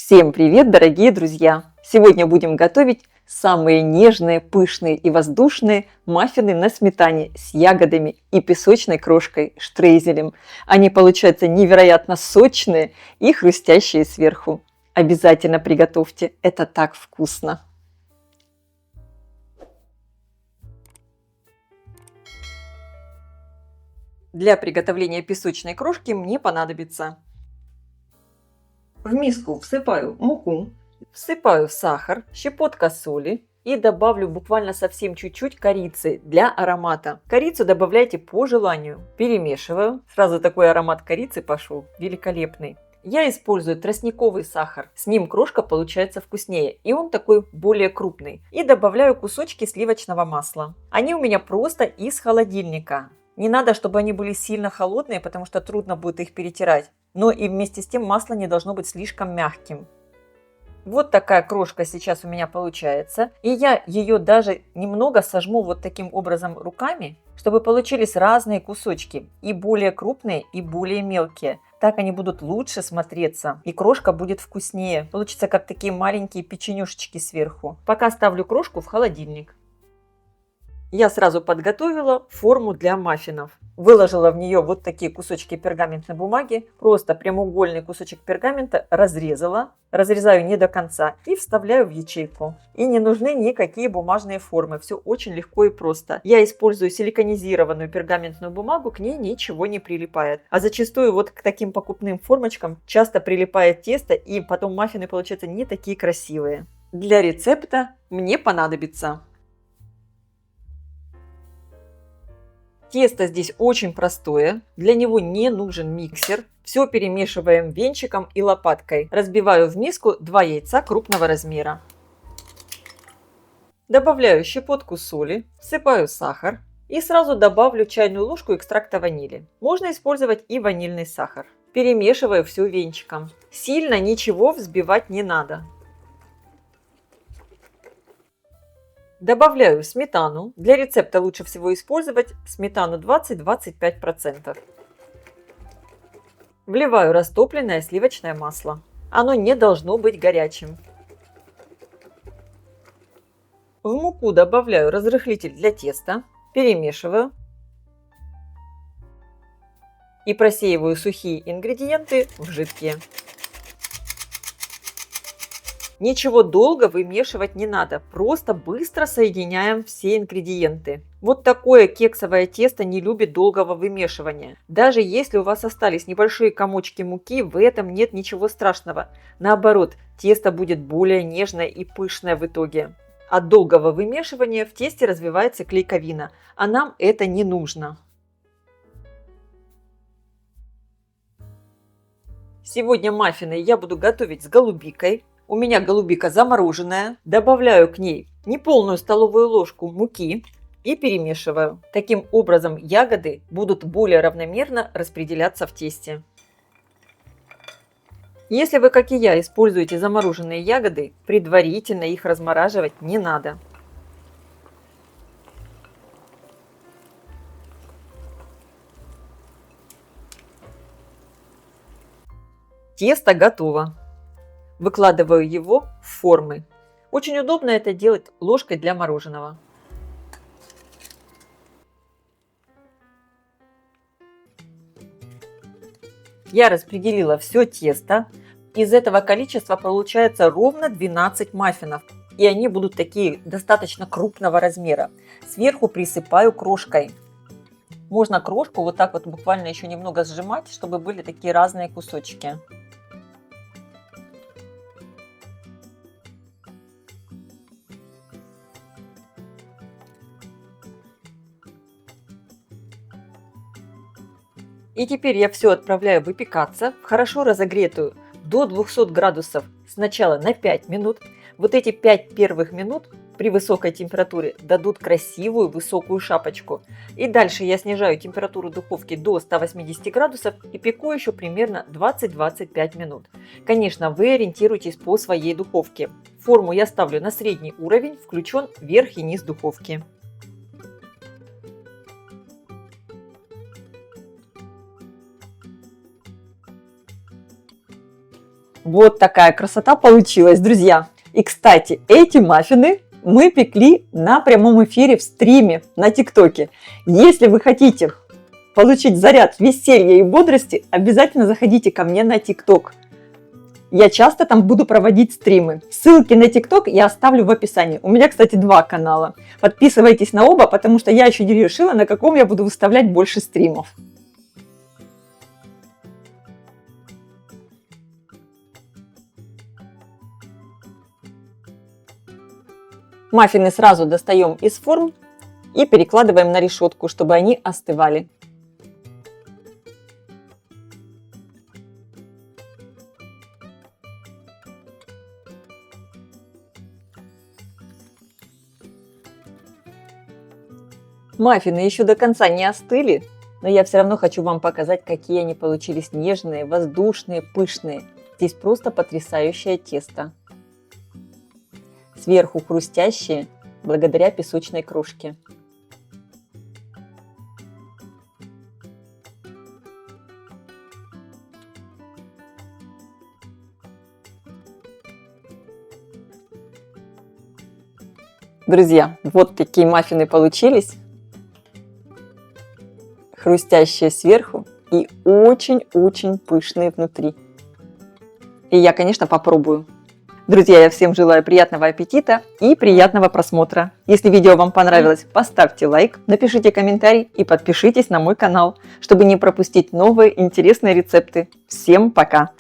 Всем привет, дорогие друзья! Сегодня будем готовить самые нежные, пышные и воздушные маффины на сметане с ягодами и песочной крошкой штрейзелем. Они получаются невероятно сочные и хрустящие сверху. Обязательно приготовьте, это так вкусно! Для приготовления песочной крошки мне понадобится: в миску всыпаю муку, всыпаю сахар, щепотка соли и добавлю буквально совсем чуть-чуть корицы для аромата. Корицу добавляйте по желанию. Перемешиваю. Сразу такой аромат корицы пошел. Великолепный. Я использую тростниковый сахар. С ним крошка получается вкуснее. И он такой более крупный. И добавляю кусочки сливочного масла. Они у меня просто из холодильника. Не надо, чтобы они были сильно холодные, потому что трудно будет их перетирать. Но и вместе с тем масло не должно быть слишком мягким. Вот такая крошка сейчас у меня получается. И я ее даже немного сожму вот таким образом руками, чтобы получились разные кусочки. И более крупные, и более мелкие. Так они будут лучше смотреться. И крошка будет вкуснее. Получится как такие маленькие печенюшечки сверху. Пока ставлю крошку в холодильник. Я сразу подготовила форму для маффинов. Выложила в нее вот такие кусочки пергаментной бумаги. Просто прямоугольный кусочек пергамента разрезала. Разрезаю не до конца и вставляю в ячейку. И не нужны никакие бумажные формы. Все очень легко и просто. Я использую силиконизированную пергаментную бумагу, к ней ничего не прилипает. А зачастую вот к таким покупным формочкам часто прилипает тесто, и потом маффины получаются не такие красивые. Для рецепта мне понадобится: тесто здесь очень простое, для него не нужен миксер. Все перемешиваем венчиком и лопаткой. Разбиваю в миску 2 яйца крупного размера. Добавляю щепотку соли, всыпаю сахар и сразу добавлю чайную ложку экстракта ванили. Можно использовать и ванильный сахар. Перемешиваю все венчиком. Сильно ничего взбивать не надо. Добавляю сметану. Для рецепта лучше всего использовать сметану 20-25%. Вливаю растопленное сливочное масло. Оно не должно быть горячим. В муку добавляю разрыхлитель для теста. Перемешиваю. И просеиваю сухие ингредиенты в жидкие. Ничего долго вымешивать не надо, просто быстро соединяем все ингредиенты. Вот такое кексовое тесто не любит долгого вымешивания. Даже если у вас остались небольшие комочки муки, в этом нет ничего страшного. Наоборот, тесто будет более нежное и пышное в итоге. От долгого вымешивания в тесте развивается клейковина, а нам это не нужно. Сегодня маффины я буду готовить с голубикой. У меня голубика замороженная. Добавляю к ней неполную столовую ложку муки и перемешиваю. Таким образом ягоды будут более равномерно распределяться в тесте. Если вы, как и я, используете замороженные ягоды, предварительно их размораживать не надо. Тесто готово. Выкладываю его в формы. Очень удобно это делать ложкой для мороженого. Я распределила все тесто. Из этого количества получается ровно 12 маффинов. И они будут такие достаточно крупного размера. Сверху присыпаю крошкой. Можно крошку вот так вот буквально еще немного сжимать, чтобы были такие разные кусочки. И теперь я все отправляю выпекаться в хорошо разогретую до 200 градусов сначала на 5 минут. Вот эти 5 первых минут при высокой температуре дадут красивую высокую шапочку. И дальше я снижаю температуру духовки до 180 градусов и пеку еще примерно 20-25 минут. Конечно, вы ориентируйтесь по своей духовке. Форму я ставлю на средний уровень, включен верх и низ духовки. Вот такая красота получилась, друзья. И, кстати, эти маффины мы пекли на прямом эфире в стриме на ТикТоке. Если вы хотите получить заряд веселья и бодрости, обязательно заходите ко мне на ТикТок. Я часто там буду проводить стримы. Ссылки на ТикТок я оставлю в описании. У меня, кстати, 2 канала. Подписывайтесь на оба, потому что я еще не решила, на каком я буду выставлять больше стримов. Маффины сразу достаем из форм и перекладываем на решетку, чтобы они остывали. Маффины еще до конца не остыли, но я все равно хочу вам показать, какие они получились нежные, воздушные, пышные. Здесь просто потрясающее тесто. Сверху хрустящие, благодаря песочной крошке. Друзья, вот такие маффины получились. Хрустящие сверху и очень-очень пышные внутри. И я, конечно, попробую. Друзья, я всем желаю приятного аппетита и приятного просмотра. Если видео вам понравилось, поставьте лайк, напишите комментарий и подпишитесь на мой канал, чтобы не пропустить новые интересные рецепты. Всем пока!